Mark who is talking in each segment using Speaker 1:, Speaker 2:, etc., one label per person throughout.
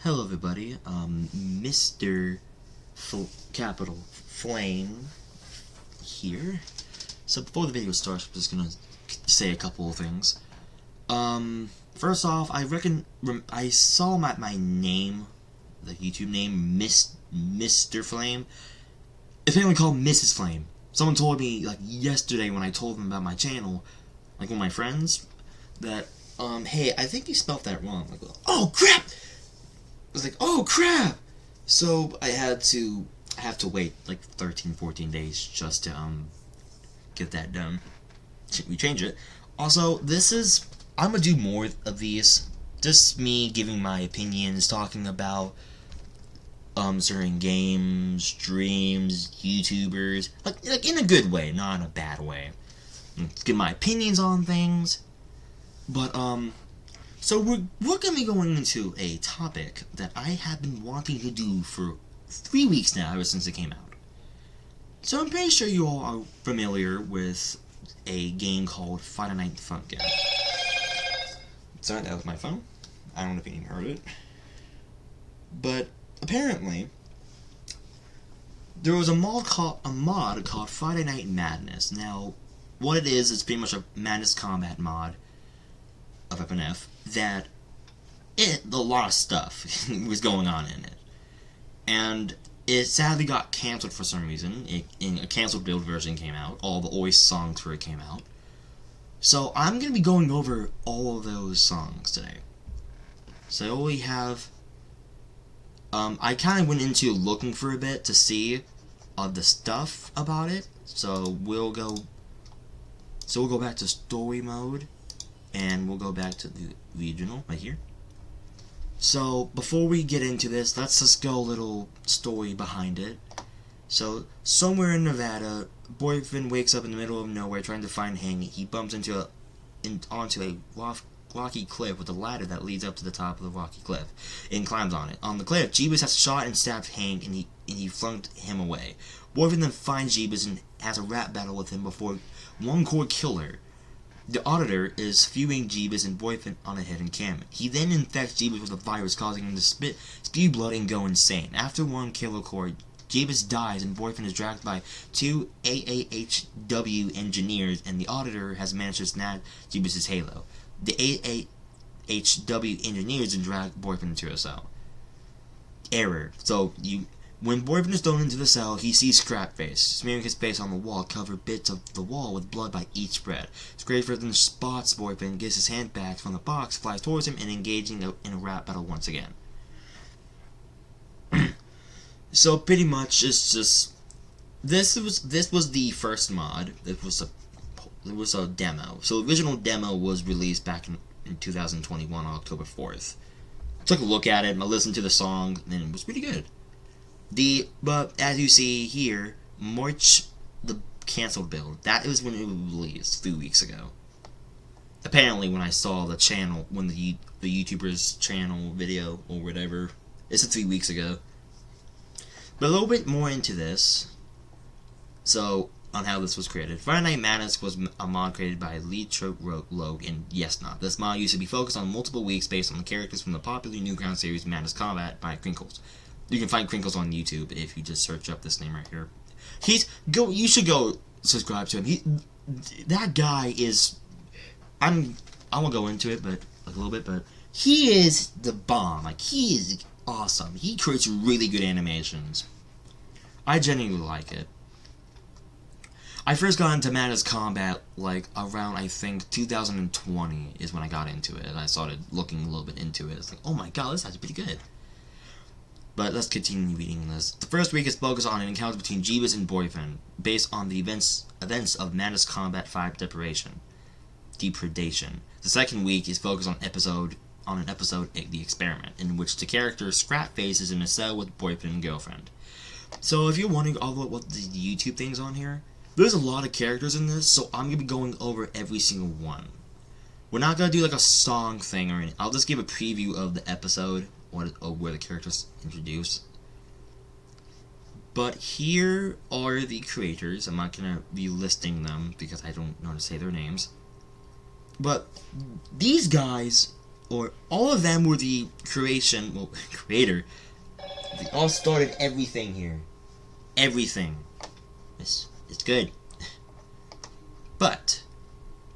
Speaker 1: Hello everybody, Mr. Capital Flame here. So before the video starts, I'm just gonna say a couple of things. First off, I saw my name, the YouTube name, Mr. Flame. It's apparently called Mrs. Flame. Someone told me, like, yesterday when I told them about my channel, like one of my friends, that, hey, I think you spelled that wrong. Like, oh crap! I was like, oh crap! So I have to wait like 13, 14 days just to get that done. We change it. Also, I'm gonna do more of these. Just me giving my opinions, talking about certain games, streams, YouTubers, like in a good way, not in a bad way. Give my opinions on things. But so we're gonna be going into a topic that I have been wanting to do for 3 weeks now, ever since it came out. So I'm pretty sure you all are familiar with a game called Friday Night Funkin. Sorry, that was my phone. I don't know if you even heard it. But apparently, there was a mod called Friday Night Madness. Now, what it is pretty much a Madness Combat mod of FNF that a lot of stuff was going on in it. And it sadly got cancelled for some reason. A cancelled build version came out. All the OIS songs for it came out. So I'm going to be going over all of those songs today. So we have... I kind of went into looking for a bit to see the stuff about it. So we'll go back to story mode. And we'll go back to the regional right here. So before we get into this, let's just go a little story behind it. So somewhere in Nevada, boyfriend wakes up in the middle of nowhere trying to find Hank. He bumps onto a rocky cliff with a ladder that leads up to the top of the rocky cliff and climbs on it. On the cliff, Jeebus has shot and stabbed Hank, and he flunked him away. Boyfriend then finds Jeebus and has a rap battle with him before one core killer. The auditor is viewing Jeebus and boyfriend on a hidden camera. He then infects Jeebus with a virus, causing him to spew blood and go insane. After one killer core, Jeebus dies and boyfriend is dragged by two AAHW engineers, and the auditor has managed to snag Jeebus' halo. The AAHW engineers then drag boyfriend into a cell. Error. When boyfriend is thrown into the cell, he sees Scrapface, smearing his face on the wall, cover bits of the wall with blood by each spread. Scrapface then spots boyfriend, gets his hand back from the box, flies towards him, and engaging in a rap battle once again. So pretty much, it's just this was the first mod. It was a demo. So the original demo was released back in 2021 on October 4th. I took a look at it, and I listened to the song, and it was pretty good. But as you see here, March, the cancelled build, that was when it was released 3 weeks ago. Apparently, when I saw the channel, when the YouTuber's channel video or whatever, it's 3 weeks ago. But a little bit more into this. So, on how this was created. Friday Night Madness was a mod created by Lee Troke and Yes Not. This mod used to be focused on multiple weeks based on the characters from the popular Newground series Madness Combat by Crinkles. You can find Crinkles on YouTube if you just search up this name right here. You should go subscribe to him. That guy is, I won't go into it, but like a little bit, but he is the bomb. Like, he is awesome. He creates really good animations. I genuinely like it. I first got into Madness Combat like around, I think, 2020 is when I got into it. I started looking a little bit into it. It's like, oh my god, this is pretty good. But let's continue reading this. The first week is focused on an encounter between Jeebus and boyfriend, based on the events of Madness Combat 5 Depredation. The second week is focused on an episode, The Experiment, in which the character Scrapface is in a cell with boyfriend and girlfriend. So if you're wondering what the YouTube thing's on here, there's a lot of characters in this, so I'm going to be going over every single one. We're not going to do like a song thing or anything. I'll just give a preview of the episode, or where the characters introduced. But here are the creators. I'm not going to be listing them because I don't know how to say their names. But these guys or all of them were the creator. They all started everything here. Everything. It's good. But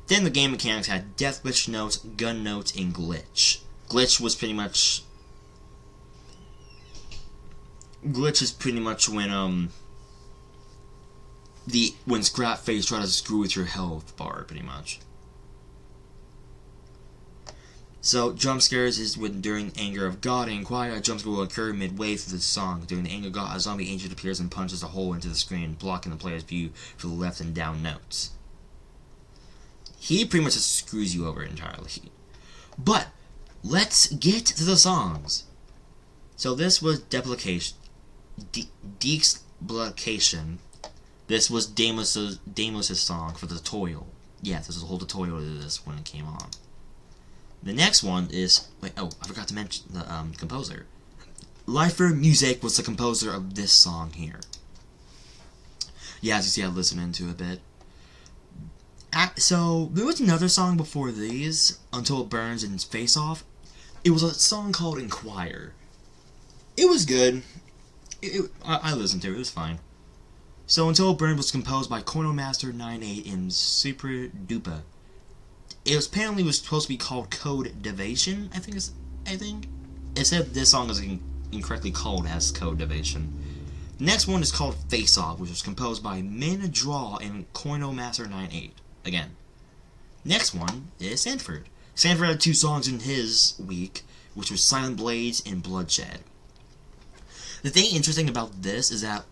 Speaker 1: then the game mechanics had death glitch notes, gun notes, and glitch. Glitch is pretty much when when Scrapface tried to screw with your health bar, pretty much. So, jump scares is when during anger of God and quiet, a jump scare will occur midway through the song. During the anger of God, a zombie agent appears and punches a hole into the screen, blocking the player's view for the left and down notes. He pretty much just screws you over entirely. But, let's get to the songs. So this was Deexplication. This was Deimos' song for the tutorial. Yeah, there's a whole tutorial to this when it came on. The next one is... I forgot to mention the composer. Lifer Music was the composer of this song here. Yeah, as you see, I listened into it a bit. So, there was another song before these, Until It Burns and Face Off. It was a song called Inquire. It was good. I listened to it, it was fine. So, Until It Burns was composed by Chronomaster 98 and Super Dupa. It was apparently supposed to be called Code Division, I think. It said this song is incorrectly called as Code Division. The next one is called Face Off, which was composed by Min Draw and Chronomaster 98. Again. Next one is Sanford. Sanford had 2 songs in his week, which was Silent Blades and Bloodshed. The thing interesting about this is that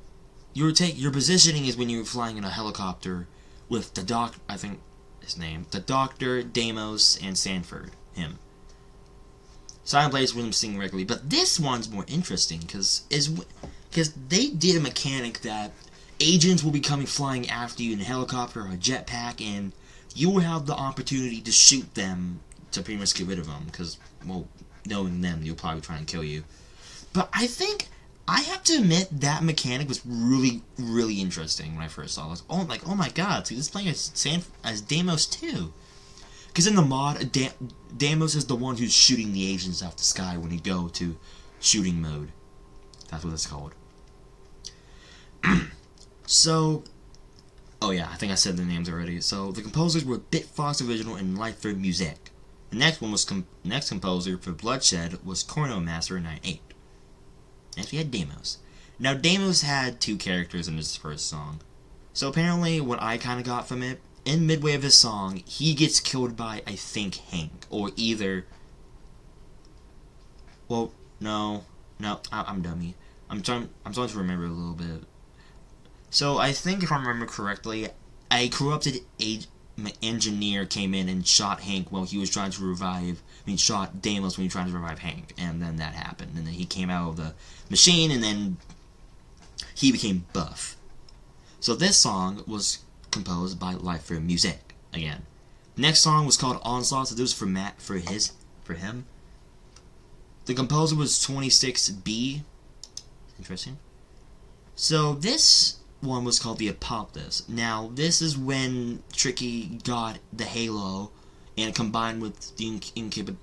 Speaker 1: your positioning is when you're flying in a helicopter with the the Doctor, Deimos, and Sanford, him. Silent Blades with him singing regularly, but this one's more interesting because they did a mechanic that agents will be coming flying after you in a helicopter or a jetpack, and you will have the opportunity to shoot them to pretty much get rid of them, because, well, knowing them, you'll probably try and kill you. But I think I have to admit that mechanic was really, really interesting when I first saw it. I was oh my god, so this is playing as Deimos too. Because in the mod, Deimos is the one who's shooting the agents out the sky when you go to shooting mode. That's what it's called. So, oh yeah, I think I said the names already. So the composers were Bitfox Original and Lifer Music. The next one was next composer for Bloodshed was Chronomaster 98. Next we had Deimos. Now Deimos had 2 characters in his first song. So apparently what I kind of got from it, in midway of his song, he gets killed by, I think, Hank. Or either... Well, no, I'm dummy. I'm trying to remember a little bit. So I think if I remember correctly, a corrupted engineer came in and shot Hank while he was trying to shot Deimos when he was trying to revive Hank, and then that happened, and then he came out of the machine, and then he became buff. So this song was composed by Lifer Music again. Next song was called Onslaught, so this was for him. The composer was 26B. Interesting. So this one was called the Apocalypse. Now, this is when Tricky got the Halo, and combined with the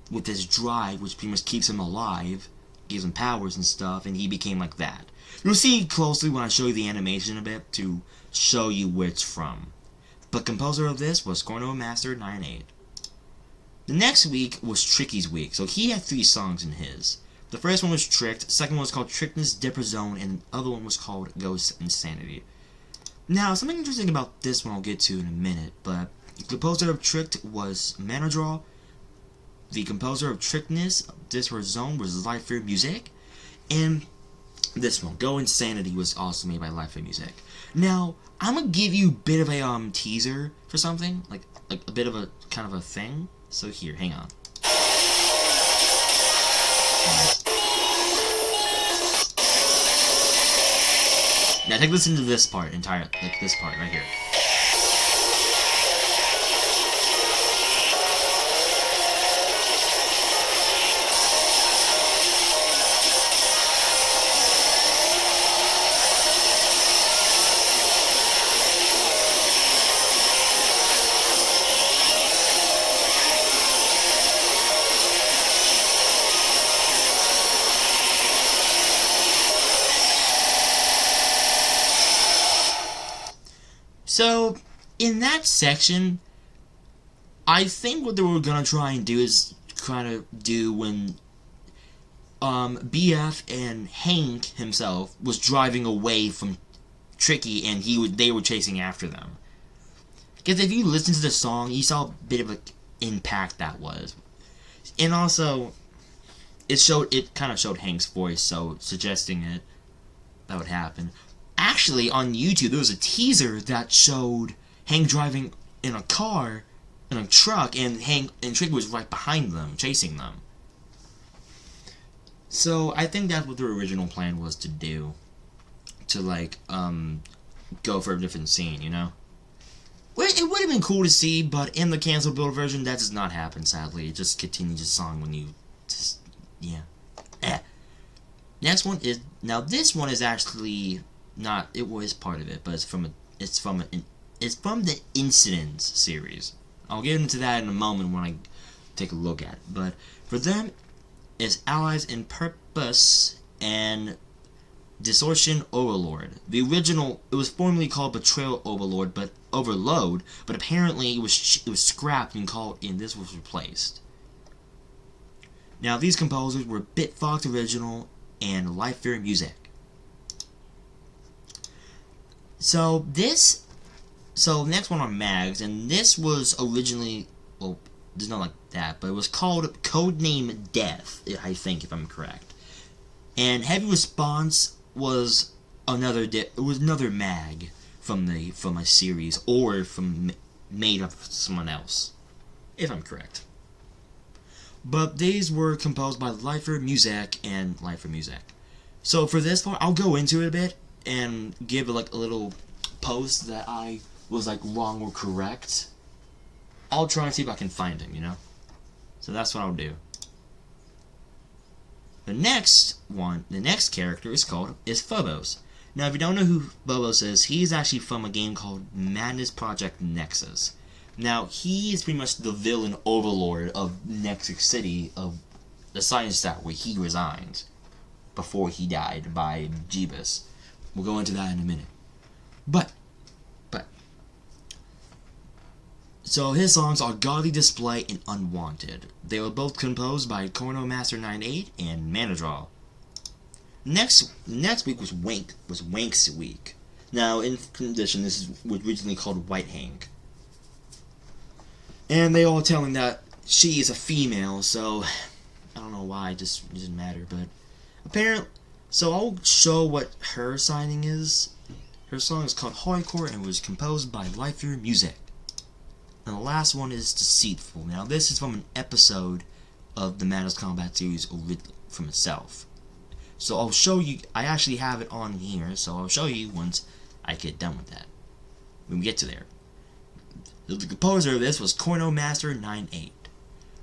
Speaker 1: with his drive, which pretty much keeps him alive, gives him powers and stuff, and he became like that. You'll see closely when I show you the animation a bit to show you where it's from. But composer of this was Chronomaster 98. The next week was Tricky's week, so he had 3 songs in his. The first one was Tricked, the second one was called Trickness Dipper Zone, and the other one was called Ghost Insanity. Now, something interesting about this one I'll get to in a minute, but the composer of Tricked was Manadraw. The composer of Trickedness Dipper Zone was Lifer Music, and this one, Go Insanity, was also made by Lifer Music. Now, I'm gonna give you a bit of a teaser for something, like a bit of a kind of a thing. So here, hang on. Now take a listen to this part this part right here. So, in that section, I think what they were gonna try and do is kind of do when BF and Hank himself was driving away from Tricky, and they were chasing after them. Because if you listen to the song, you saw a bit of an impact that was, and also it kind of showed Hank's voice, so suggesting that would happen. Actually, on YouTube, there was a teaser that showed Hank driving in a car, in a truck, and Tricky was right behind them, chasing them. So I think that's what the original plan was to do, to like go for a different scene, you know. Well, it would have been cool to see, but in the cancel build version, that does not happen. Sadly, it just continues the song when you just Next one is this one is actually not. It was part of it, but it's from the Incidents series. I'll get into that in a moment when I take a look at it. But for them, it's Allies in Purpose and Distortion Overlord. The original, it was formerly called Betrayal Overlord, but apparently it was scrapped and this was replaced. Now these composers were Bitfox Original and Life Fear Music. So next one are Mags, and this was originally, well, there's not like that, but it was called Codename Death, I think, if I'm correct. And Heavy Response was another mag from a series, or made up of someone else, if I'm correct. But these were composed by Lifer Music and Lifer Music. So for this part, I'll go into it a bit and give like a little post that I was like wrong or correct. I'll try and see if I can find him, you know. So that's what I'll do. The next character is Phobos. Now, if you don't know who Phobos is, he's actually from a game called Madness Project Nexus. Now, he is pretty much the villain overlord of Nexus City, of the Science Tower, where he resigned before he died by Jeebus. We'll go into that in a minute. But so his songs are Godly Display and Unwanted. They were both composed by Chronomaster 98 and Manadraw. Next week was Wank's week. Now, in condition, this was originally called White Hank. And they all telling that she is a female, so I don't know why, it doesn't matter, but apparently, so I'll show what her signing is. Her song is called Hardcore and was composed by Life Fear Music. And the last one is Deceitful. Now, this is from an episode of the Madness Combat series from itself. So I'll show you, I actually have it on here, so I'll show you once I get done with that. When we get to there. The composer of this was Chronomaster 98.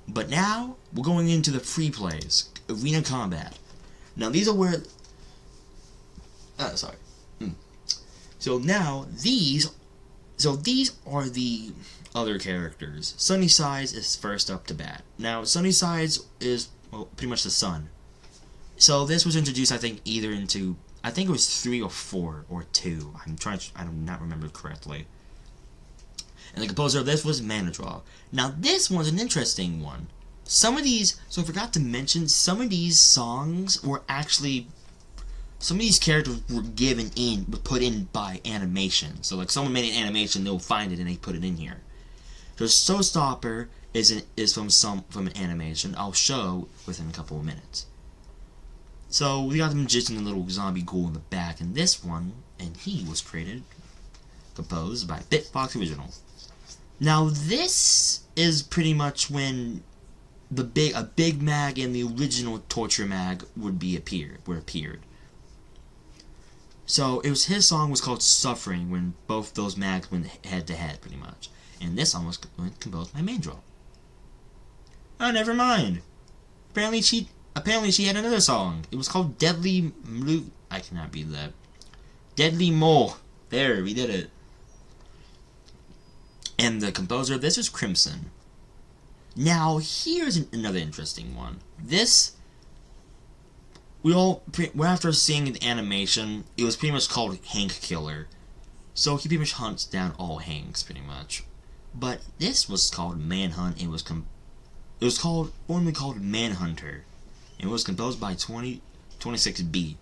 Speaker 1: But now, we're going into the free plays, Arena Combat. Now, these are where... So now, these are the other characters. Sunnysides is first up to bat. Now, Sunnysides is, well, pretty much the sun. So this was introduced, I think, I think it was 3 or 4 or 2. I do not remember correctly. And the composer of this was Manadraw. Now, this one's an interesting one. So I forgot to mention, some of these songs were actually, some of these characters were put in by animation. So, like, someone made an animation, they'll find it and they put it in here. So, Showstopper is from an animation I'll show within a couple of minutes. So, we got the magician and little zombie ghoul in the back, and this one, and he was composed by Bitfox Original. Now, this is pretty much when a big mag and the original torture mag appeared. So his song was called Suffering when both those mags went head to head, pretty much. And this song was composed by Manadraw. Oh, never mind. Apparently she had another song. It was called Deadly Mlu. I cannot read that. Deadly Mole. There, we did it. And the composer of this is Crimson. Now, here's another interesting one. After seeing the animation, it was pretty much called Hank Killer. So he pretty much hunts down all Hanks, pretty much. But this was called Manhunt. It was formerly called Manhunter. It was composed by 26B.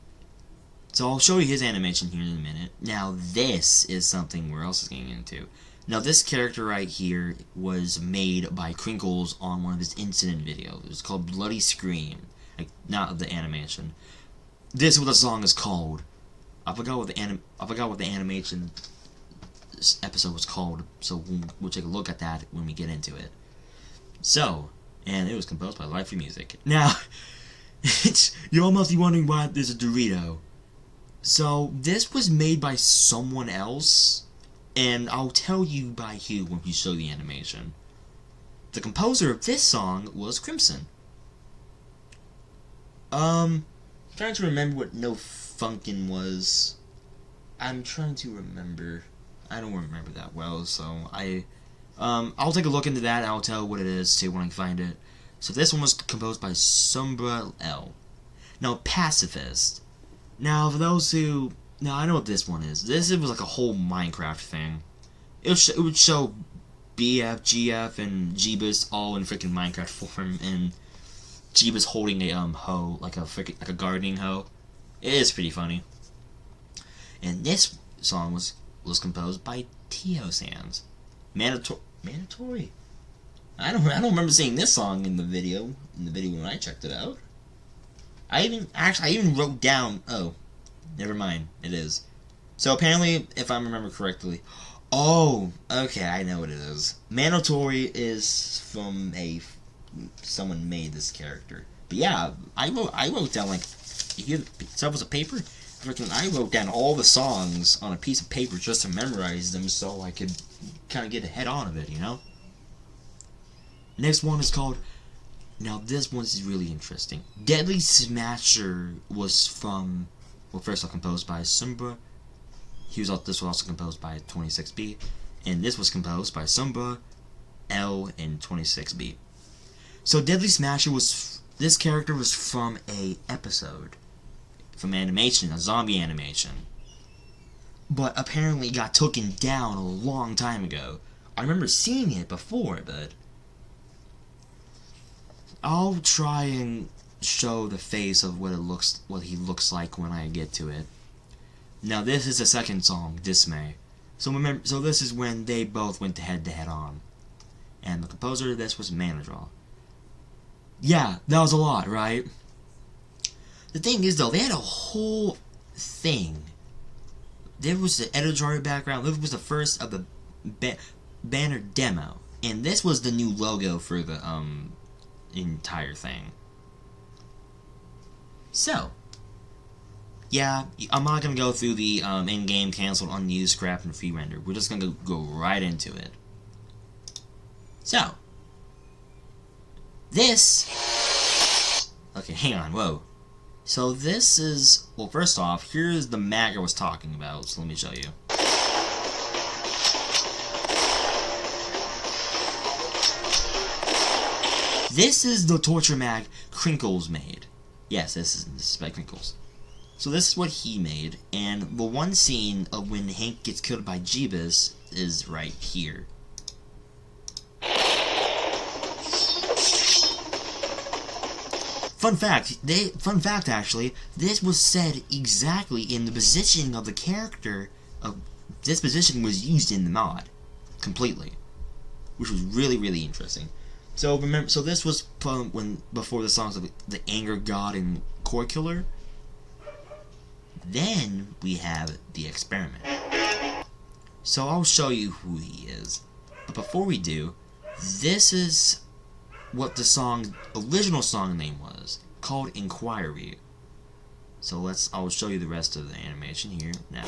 Speaker 1: So I'll show you his animation here in a minute. Now this is something where else is getting into. Now this character right here was made by Crinkles on one of his incident videos. It was called Bloody Scream. Like, not the animation. This is what the song is called. I forgot what the animation episode was called, so we'll take a look at that when we get into it. So, and it was composed by Life for Music. Now, you all must be wondering why there's a Dorito. So, this was made by someone else, and I'll tell you by who when we show the animation. The composer of this song was Crimson. Trying to remember what No Funkin was. I'm trying to remember. I don't remember that well, so I'll take a look into that and I'll tell what it is, see when I can find it. So this one was composed by Sombra L. Now, Pacifist. Now, for those who... Now, I know what this one is. This was like a whole Minecraft thing. It would show BF, GF, and Jeebus all in freaking Minecraft form, and Jeebus holding a hoe, like a gardening hoe. It is pretty funny. And this song was composed by Tio Sands. Mandatory. I don't remember seeing this song in the video when I checked it out. I even wrote down. Oh, never mind. It is. So apparently, if I remember correctly, oh, okay, I know what it is. Mandatory is from someone made this character. But yeah, I wrote down like here. So it was a paper. I wrote down all the songs on a piece of paper just to memorize them so I could kind of get ahead on of it, you know? Next one is called... Now this one is really interesting. Deadly Smasher was from... Well, first off, composed by Sombra. This was also composed by 26B. And this was composed by Sombra, L, and 26B. So Deadly Smasher was... This character was from a episode. From animation, a zombie animation. But apparently got taken down a long time ago. I remember seeing it before, but... I'll try and show the face of what he looks like when I get to it. Now this is the second song, Dismay. So this is when they both went head to head on. And the composer of this was Manadraw. Yeah, that was a lot, right? The thing is, though, they had a whole thing. There was the editorial background. This was the first of the banner demo, and this was the new logo for the entire thing. So, yeah, I'm not gonna go through the in-game, canceled, unused, scrap, and free render. We're just gonna go right into it. So, this. Okay, hang on. Whoa. So this is, well, first off, here's the mag I was talking about, so let me show you. This is the torture mag Crinkles made. Yes, this is by Crinkles. So this is what he made, and the one scene of when Hank gets killed by Jeebus is right here. Fun fact actually, this was said exactly in the positioning of the character. This position was used in the mod, completely, which was really, really interesting. So remember, so this was before the songs of the Anger God and Core Killer. Then we have the Experiment. So I'll show you who he is, but before we do, this is what the original song name was, called Inquiry. So I'll show you the rest of the animation here now.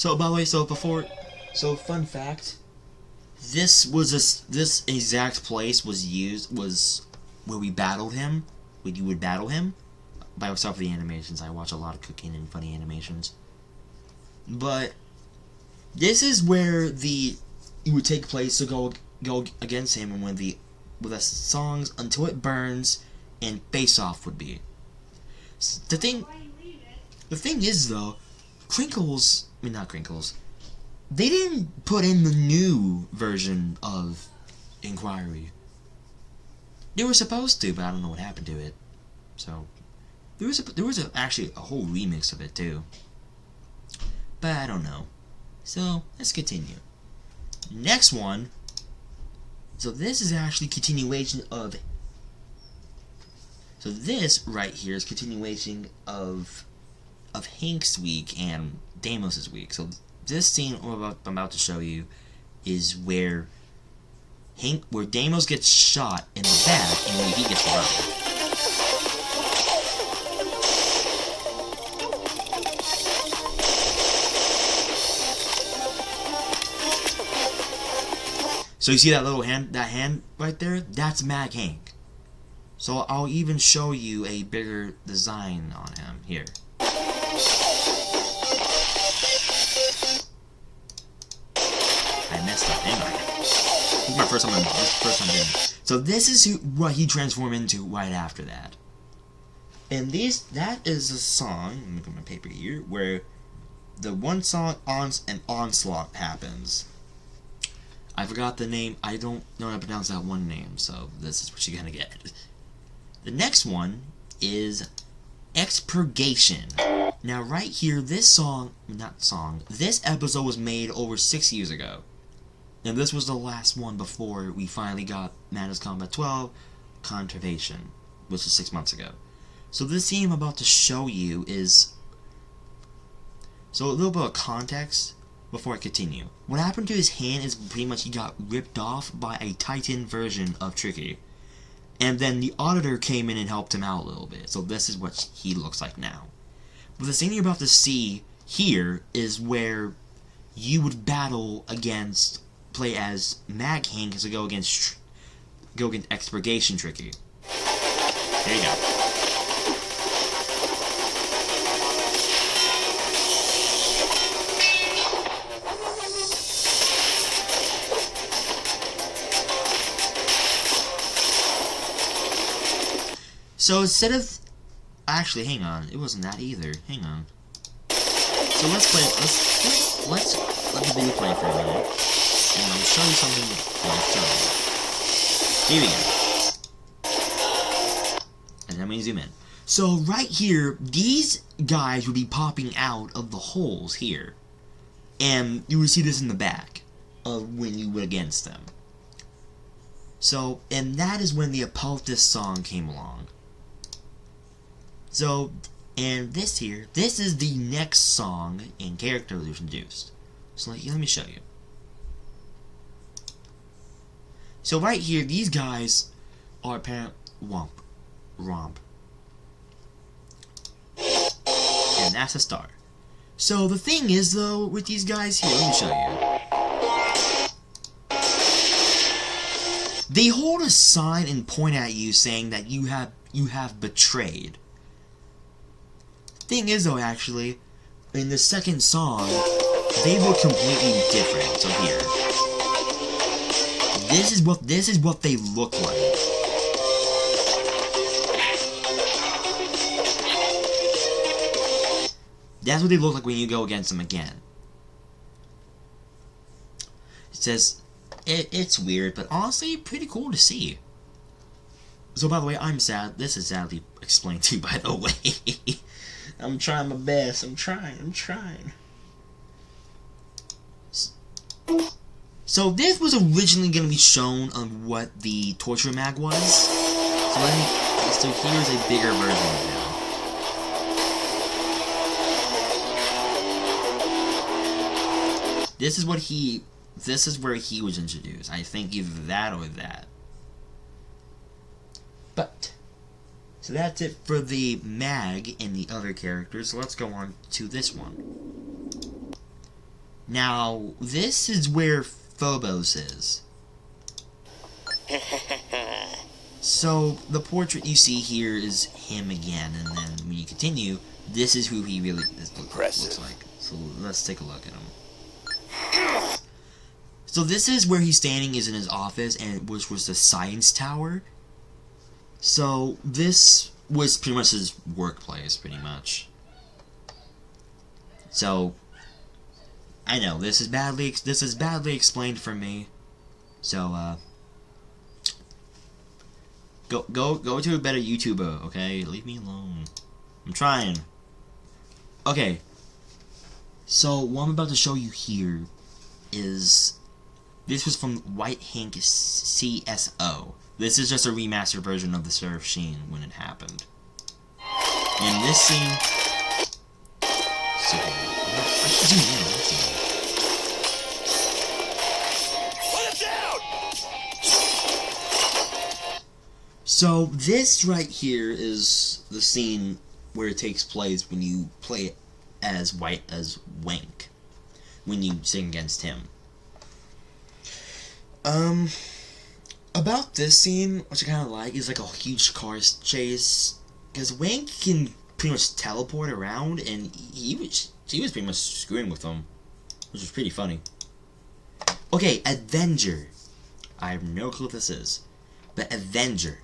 Speaker 1: So by the way, fun fact, this exact place was where we battled him, when you would battle him. By myself for the animations, I watch a lot of cooking and funny animations. But this is where it would take place to go against him, and with the songs Until It Burns and Face Off would be. The thing is though, not Crinkles, they didn't put in the new version of Inquiry. They were supposed to, but I don't know what happened to it. So there was actually a whole remix of it too, but I don't know. So let's continue. Next one. So this is actually continuation of. So this right here is continuation of Hank's week and Deimos' week. So this scene I'm about to show you is where Deimos gets shot in the back and where he gets run. So you see that little hand right there? That's Mad Hank. So I'll even show you a bigger design on him here. I messed up. Hang on. This is my first time doing it. So this is what he transformed into right after that. And that is a song, let me put my paper here, where the one song an onslaught happens. I forgot the name. I don't know how to pronounce that one name, so this is what you're gonna get. The next one is Expurgation. Now right here, this episode was made over 6 years ago. And this was the last one before we finally got Madness Combat 12, Conservation, which was 6 months ago. So this scene I'm about to show you is... So a little bit of context before I continue. What happened to his hand is pretty much he got ripped off by a Titan version of Tricky. And then the Auditor came in and helped him out a little bit. So this is what he looks like now. But the scene you're about to see here is where you would play as Mag Hank to go against Expurgation Tricky. There you go. So instead of... Actually, hang on. It wasn't that either. Hang on. So let's let the video play for a minute. And I'll show you something Here we go. And then we zoom in. So right here, these guys would be popping out of the holes here. And you would see this in the back of when you were against them. So, and that is when the Apoltis song came along. So, and this is the next song and character that was introduced. So let me show you. So right here, these guys are apparent Romp. And that's a star. So the thing is though, with these guys here, let me show you. They hold a sign and point at you saying that you have betrayed. Thing is though, actually, in the second song, they look completely different. So here, this is what they look like. That's what they look like when you go against them again. It says it's weird, but honestly, pretty cool to see. So by the way, I'm sad. This is sadly explained to you, by the way. I'm trying my best. I'm trying. So this was originally going to be shown on what the Torture Mag was. So here's a bigger version of it now. This is where he was introduced. I think either that or that. But so that's it for the Mag and the other characters. So let's go on to this one. Now, this is where Phobos is. So, the portrait you see here is him again, and then when you continue, this is who he really looks like. So, let's take a look at him. So, this is where he's standing, is in his office, and which was the science tower. So, this was pretty much his workplace, pretty much. So, I know, this is badly explained for me. So, Go to a better YouTuber, okay? Leave me alone. I'm trying. Okay. So, what I'm about to show you here is... This was from White Hank CSO. This is just a remastered version of the Surf Sheen when it happened. In this scene... So this right here is the scene where it takes place when you play as White as Wank, when you sing against him. About this scene, which I kind of like, is like a huge car chase, because Wank can pretty much teleport around, and he was pretty much screwing with them, which was pretty funny. Okay, Avenger. I have no clue what this is, but Avenger.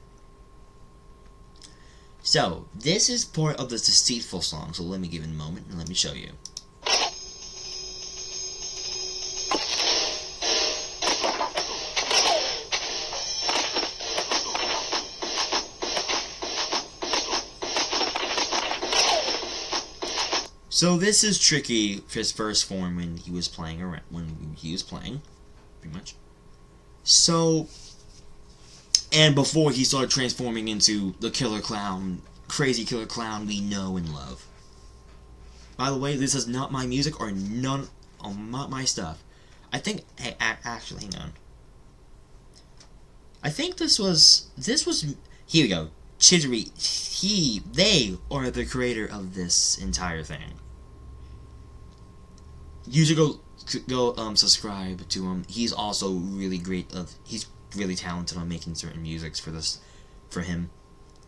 Speaker 1: So, this is part of the Deceitful song, so let me give it a moment and let me show you. So this is Tricky, his first form when he was playing pretty much. So, and before he started transforming into the killer clown, crazy killer clown we know and love. By the way, this is not my music or not my stuff. I think, hey, actually, hang on. I think this was, here we go. Chidri, they are the creator of this entire thing. You should go subscribe to him. He's also really great. He's really talented on making certain musics for him.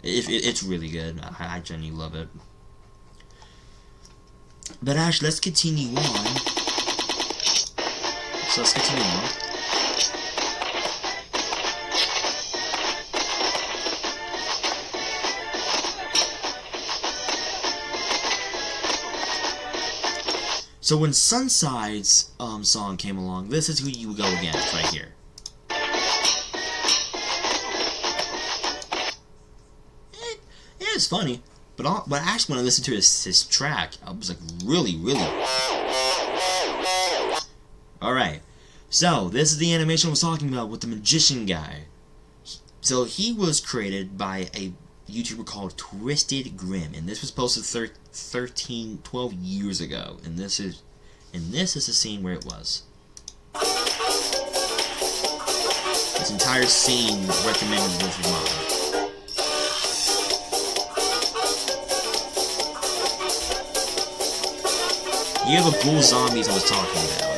Speaker 1: It's really good. I genuinely love it. But actually, let's continue on. So let's continue on. So when Sunside's song came along, this is who you go against right here. It's funny, but actually when I listened to his track, I was like really. Alright, so this is the animation I was talking about with the magician guy. So he was created by a YouTuber called Twisted Grim, and this was posted 12 years ago, and this is the scene where it was. This entire scene recommended with your mom. You have the ghoul zombies I was talking about.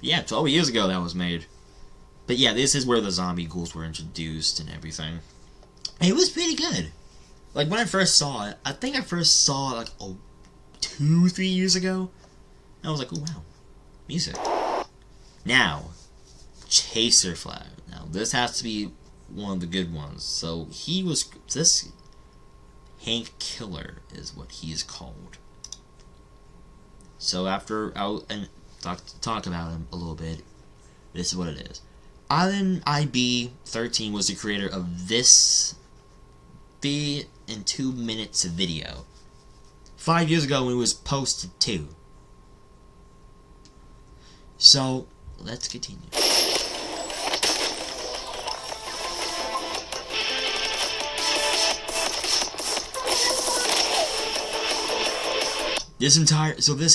Speaker 1: Yeah, 12 years ago that was made. But yeah, this is where the zombie ghouls were introduced and everything. It was pretty good. Like, when I first saw it, I think I first saw it like 2-3 years ago. And I was like, oh wow, music. Now, Chaser Flag. Now, this has to be one of the good ones. So, this Hank Killer is what he is called. So, after I'll talk about him a little bit, this is what it is. Island IB13 was the creator of this 3 and 2 minutes of video. 5 years ago when it was posted too. So, let's continue. This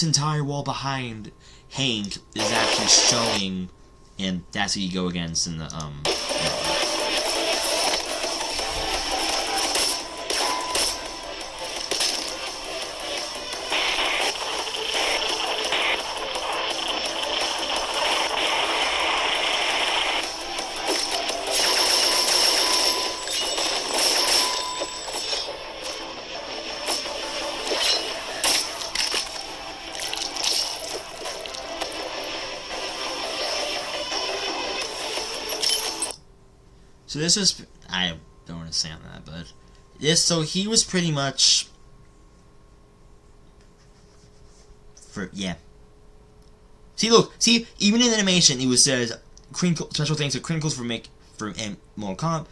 Speaker 1: entire wall behind Hank is actually showing, and that's who you go against in the So this was, I don't understand that, but this, so he was pretty much, yeah. See, look, see, even in animation, it was says, Crinkle, special thanks to Crinkles for Mortal Kombat,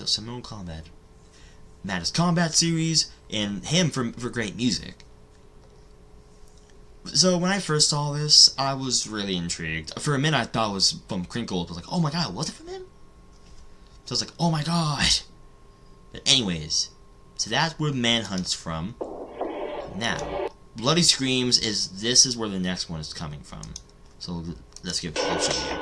Speaker 1: some Mortal Kombat, Maddest Combat series, and him for great music. So when I first saw this, I was really intrigued. For a minute, I thought it was from Crinkle. I was like, oh my god, was it from him? So I was like, oh my god. But anyways, so that's where Manhunt's from. Now, Bloody Screams this is where the next one is coming from. So let's get closer here.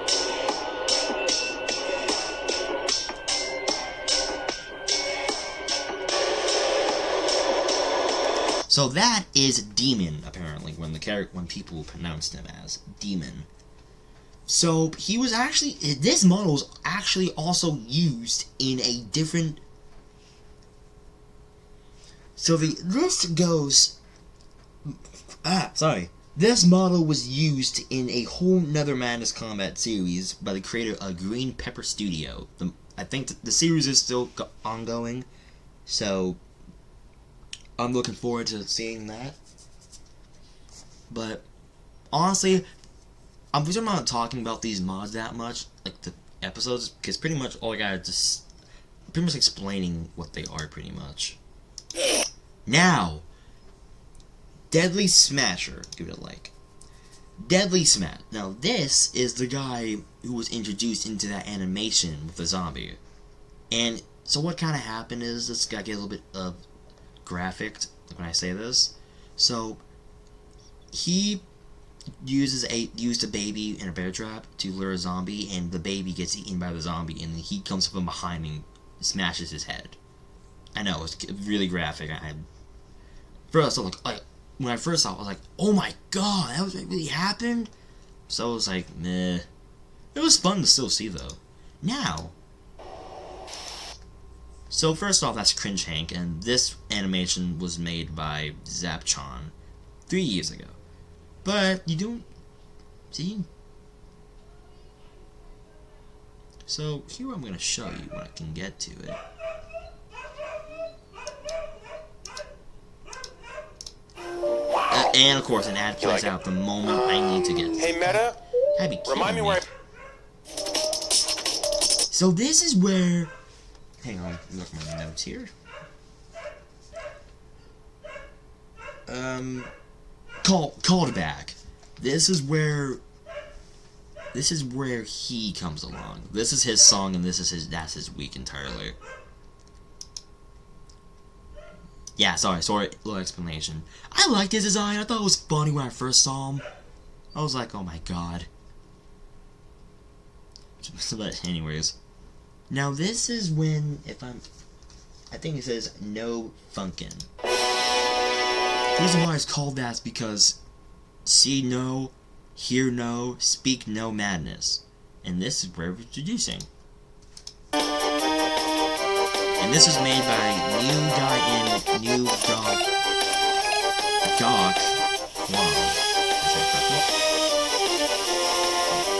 Speaker 1: So that is Demon, apparently, when people pronounced him as Demon. So he was actually, this model was actually also used in a different. So this model was used in a whole nother Madness Combat series by the creator of Green Pepper Studio. I think the series is still ongoing, so I'm looking forward to seeing that. But honestly, I'm not talking about these mods that much, like the episodes, because pretty much all I got is just pretty much explaining what they are, pretty much. Now, Deadly Smasher, give it a like. Deadly Smash. Now this is the guy who was introduced into that animation with the zombie. And so what kind of happened is, this guy get a little bit of graphic when I say this. So he used a baby in a bear trap to lure a zombie, and the baby gets eaten by the zombie, and he comes from behind and smashes his head. I know, it's really graphic. First, when I first saw it, I was like, oh my god, that was what really happened? So it was like, meh. It was fun to still see, though. Now, so first off, that's Cringe Hank, and this animation was made by Zapchon 3 years ago. But you don't see. So here I'm gonna show you when I can get to it. And of course, an ad plays out the moment I need to get.
Speaker 2: Hey Meta,
Speaker 1: remind me where. So this is where. Hang on, look at my notes here. Callback. This is where he comes along. This is his song, and that's his week entirely. Yeah, sorry, little explanation. I liked his design. I thought it was funny when I first saw him. I was like, oh my god. But anyways, now this is when, I think it says no funkin. The reason why it's called that is because see no, hear no, speak no madness. And this is where we're introducing. And this is made by New Gawk. Wow.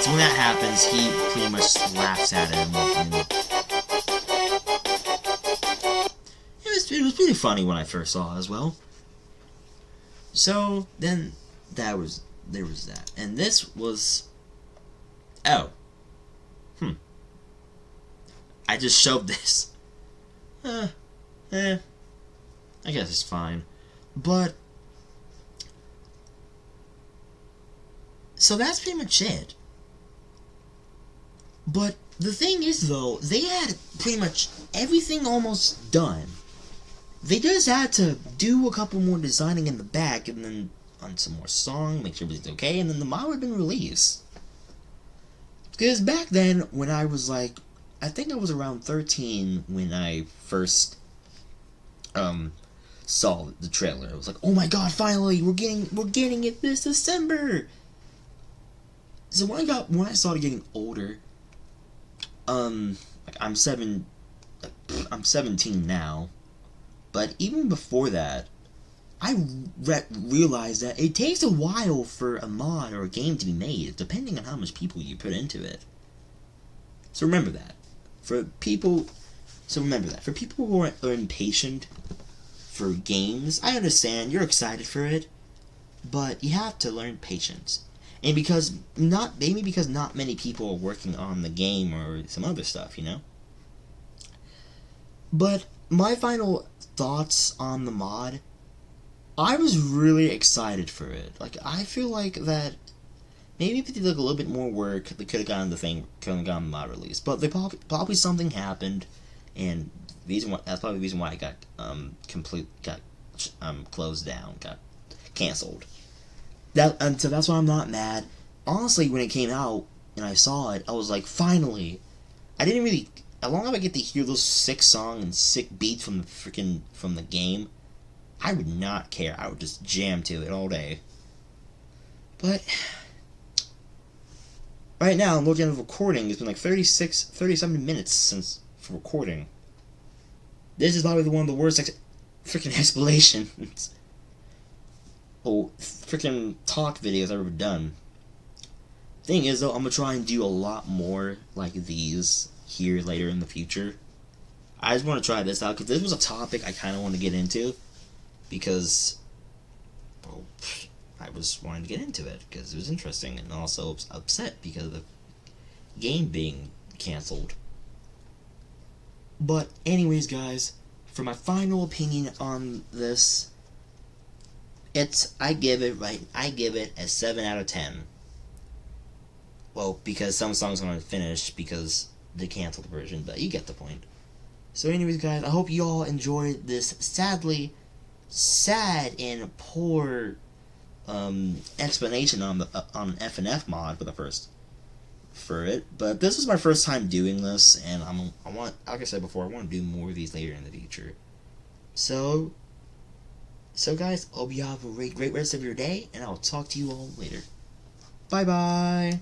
Speaker 1: So when that happens, he pretty much laughs at him. It was pretty funny when I first saw it as well. So then there was that, and this was I just shoved this. I guess it's fine, but so that's pretty much it. But the thing is, though, they had pretty much everything almost done. They just had to do a couple more designing in the back, and then on some more song, make sure everything's okay, and then the mod would have been released. Because back then, when I was like, I think I was around 13 when I first saw the trailer. I was like, oh my god, finally, we're getting it this December. So when I started getting older, like I'm 17 now, but even before that, I realized that it takes a while for a mod or a game to be made, depending on how much people you put into it. So remember that. For people, so remember that. For people who are impatient for games, I understand, you're excited for it, but you have to learn patience. And maybe because not many people are working on the game or some other stuff, you know? But my final thoughts on the mod, I was really excited for it. Like, I feel like that maybe if they did like a little bit more work, they could have gotten the mod released. But they probably something happened, and that's probably the reason why it got closed down, got canceled. So that's why I'm not mad. Honestly, when it came out and I saw it, I was like, finally. I didn't really. As long as I get to hear those sick songs and sick beats from the game, I would not care. I would just jam to it all day. But right now, I'm looking at the recording. It's been like 37 minutes since for recording. This is probably one of the worst freaking explanations or freaking talk videos I've ever done. Thing is, though, I'm gonna try and do a lot more like these here later in the future. I just want to try this out because this was a topic I kind of want to get into because, well, I was wanting to get into it because it was interesting, and also upset because of the game being canceled. But anyways, guys, for my final opinion on this, I give it a 7 out of 10. Well, because some songs aren't finished because they canceled the version, but you get the point. So anyways, guys, I hope you all enjoyed this sadly sad and poor explanation on an FNF mod for it. But this was my first time doing this, and like I said before, I want to do more of these later in the future. So guys, hope you have a great rest of your day, and I'll talk to you all later. Bye bye.